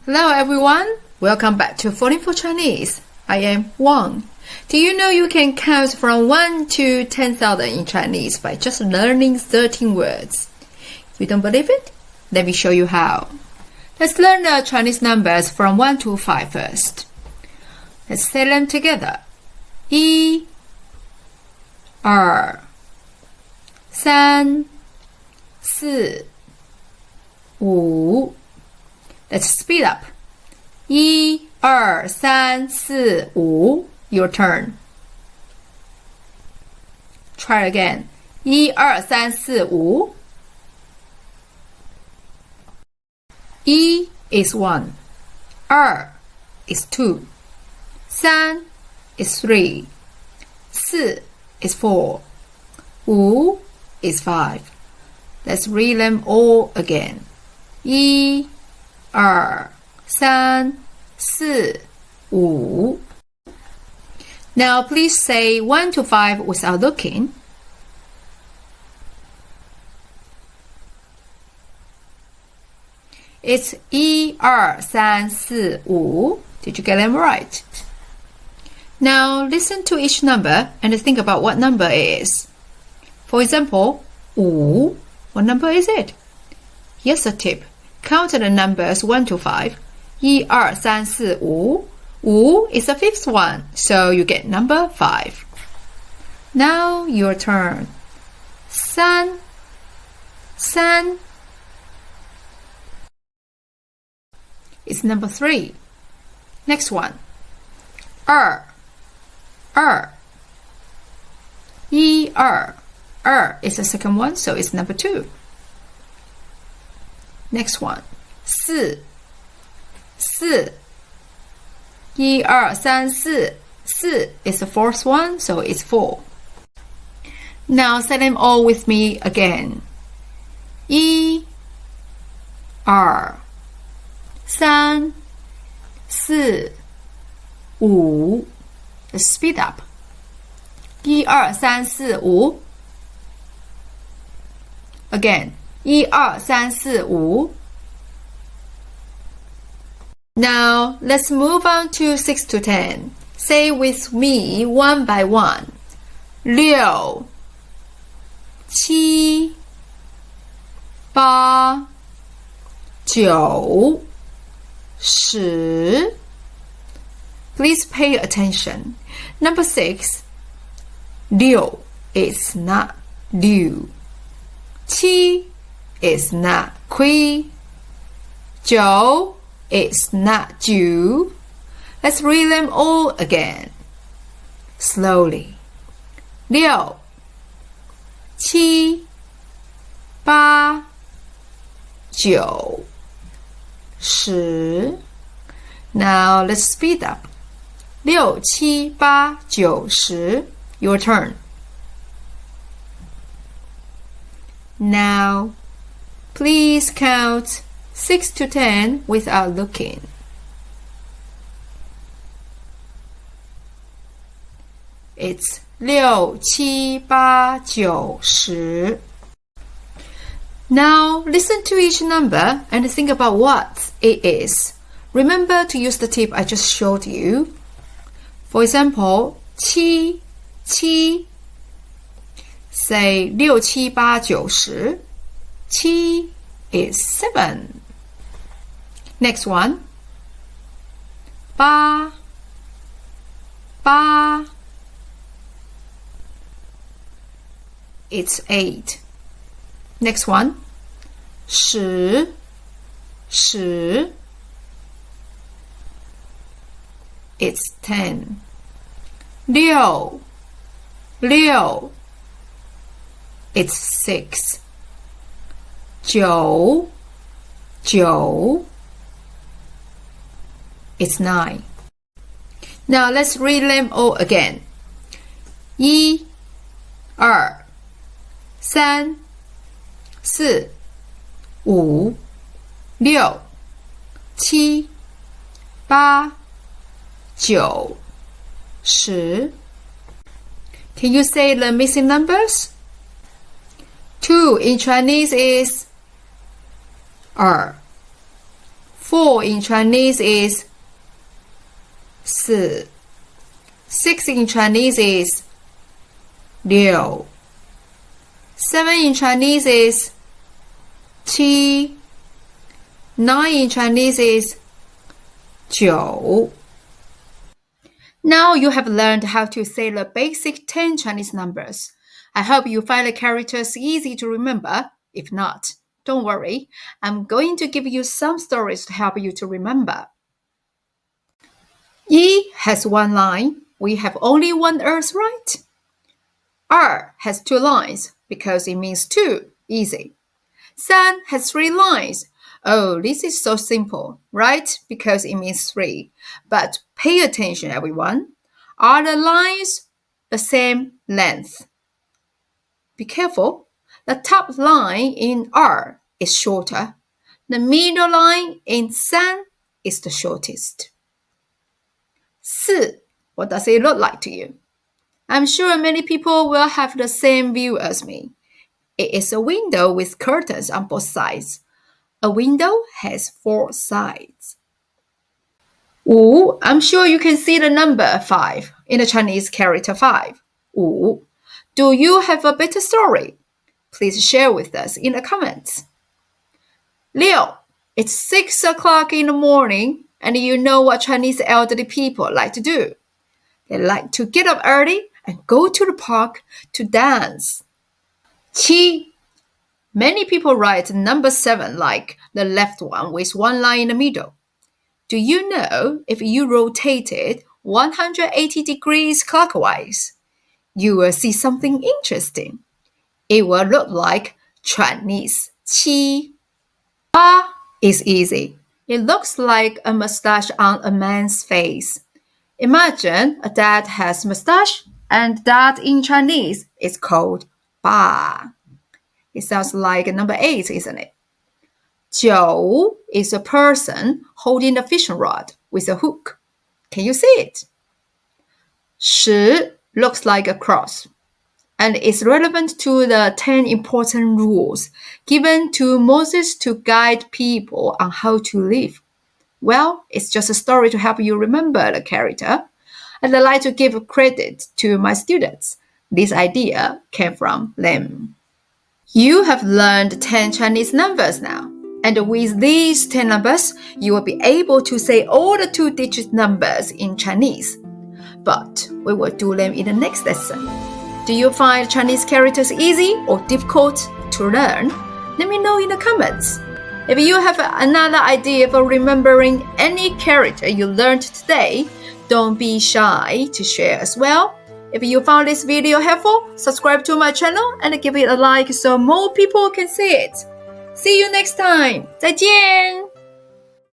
Hello everyone, welcome back to Falling for Chinese. I am Wang. Do you know you can count from 1 to 10,000 in Chinese by just learning 13 words? You don't believe it? Let me show you how. Let's learn the Chinese numbers from 1 to 5 first. Let's say them together. 1 2 3 4 5 Let's speed up. 1 2 3 4 5 Your turn. Try again. 1 2 3 4 5 1 is 1. 2 is 2. 3 is 3. 4 is 4. 5 is 5. Let's read them all again. 1 2 3 4 5 Now please say 1 to 5 without looking. It's 1 2 3 4 5 Did you get them right? Now listen to each number and think about what number it is. For example, 5. What number is it? Here's a tip. Count the numbers 1 to 5. 1 2 3 4 5 5 is the fifth one, so you get number 5. Now your turn. 3 3 It's number 3. Next one. 2 2 1 2 2 is the second one, so it's number 2. Next one. 4 4 1 2 3 4 4 is the fourth one, so it's 4. Now say them all with me again. 1 2 3 4 5 Let's speed up. 1 2 3 4 5 Again. 1 2 3 4 5 Now let's move on to 6 to 10. Say with me one by one. 6 7 8 9 10 Please pay attention. Number 6. 6 is not 6. 7 is not 7. 9 is not 9. Let's read them all again. Slowly. 6 7 8 9 10 Now let's speed up. 6 7 8 9 10 Your turn. Now please count 6 to 10 without looking. It's 6 7 8 9 10 Now listen to each number and think about what it is. Remember to use the tip I just showed you. For example, 7 7 Say 6 7 8 9 10 7 is 7. Next one. 8 8 It's 8. Next one. 10 10 It's 10. 6 6 It's 6. 9 9 It's 9. Now let's read them all again. 1 2 3 4 5 6 7 8 9 10 Can you say the missing numbers? 2 in Chinese is 2 4 in Chinese is 4. 6 in Chinese is 6. 7 in Chinese is 7. 9 in Chinese is 9. Now you have learned how to say the basic 10 Chinese numbers. I hope you find the characters easy to remember. If not, don't worry. I'm going to give you some stories to help you to remember. Yi has one line. We have only one earth, right? Er has 2 lines because it means 2. Easy. San has 3 lines. Oh, this is so simple, right? Because it means 3. But pay attention, everyone. Are the lines the same length? Be careful. The top line in R is shorter. The middle line in San is the shortest. 4. What does it look like to you? I'm sure many people will have the same view as me. It is a window with curtains on both sides. A window has 4 sides. 5. I'm sure you can see the number 5 in the Chinese character 5. 5. Do you have a better story? Please share with us in the comments. 6. It's 6 o'clock in the morning, and you know what Chinese elderly people like to do. They like to get up early and go to the park to dance. 7. Many people write number 7 like the left one with 1 line in the middle. Do you know if you rotate it 180 degrees clockwise, you will see something interesting. It will look like Chinese 7. 8 is easy. It looks like a mustache on a man's face. Imagine a dad has mustache, and dad in Chinese is called 8. It sounds like number 8, isn't it? 9 is a person holding a fishing rod with a hook. Can you see it? 10 looks like a cross, and is relevant to the 10 important rules given to Moses to guide people on how to live. Well, it's just a story to help you remember the character. And I'd like to give credit to my students. This idea came from them. You have learned 10 Chinese numbers now. And with these 10 numbers, you will be able to say all the 2-digit numbers in Chinese. But we will do them in the next lesson. Do you find Chinese characters easy or difficult to learn? Let me know in the comments. If you have another idea for remembering any character you learned today, don't be shy to share as well. If you found this video helpful, subscribe to my channel and give it a like so more people can see it. See you next time. 再见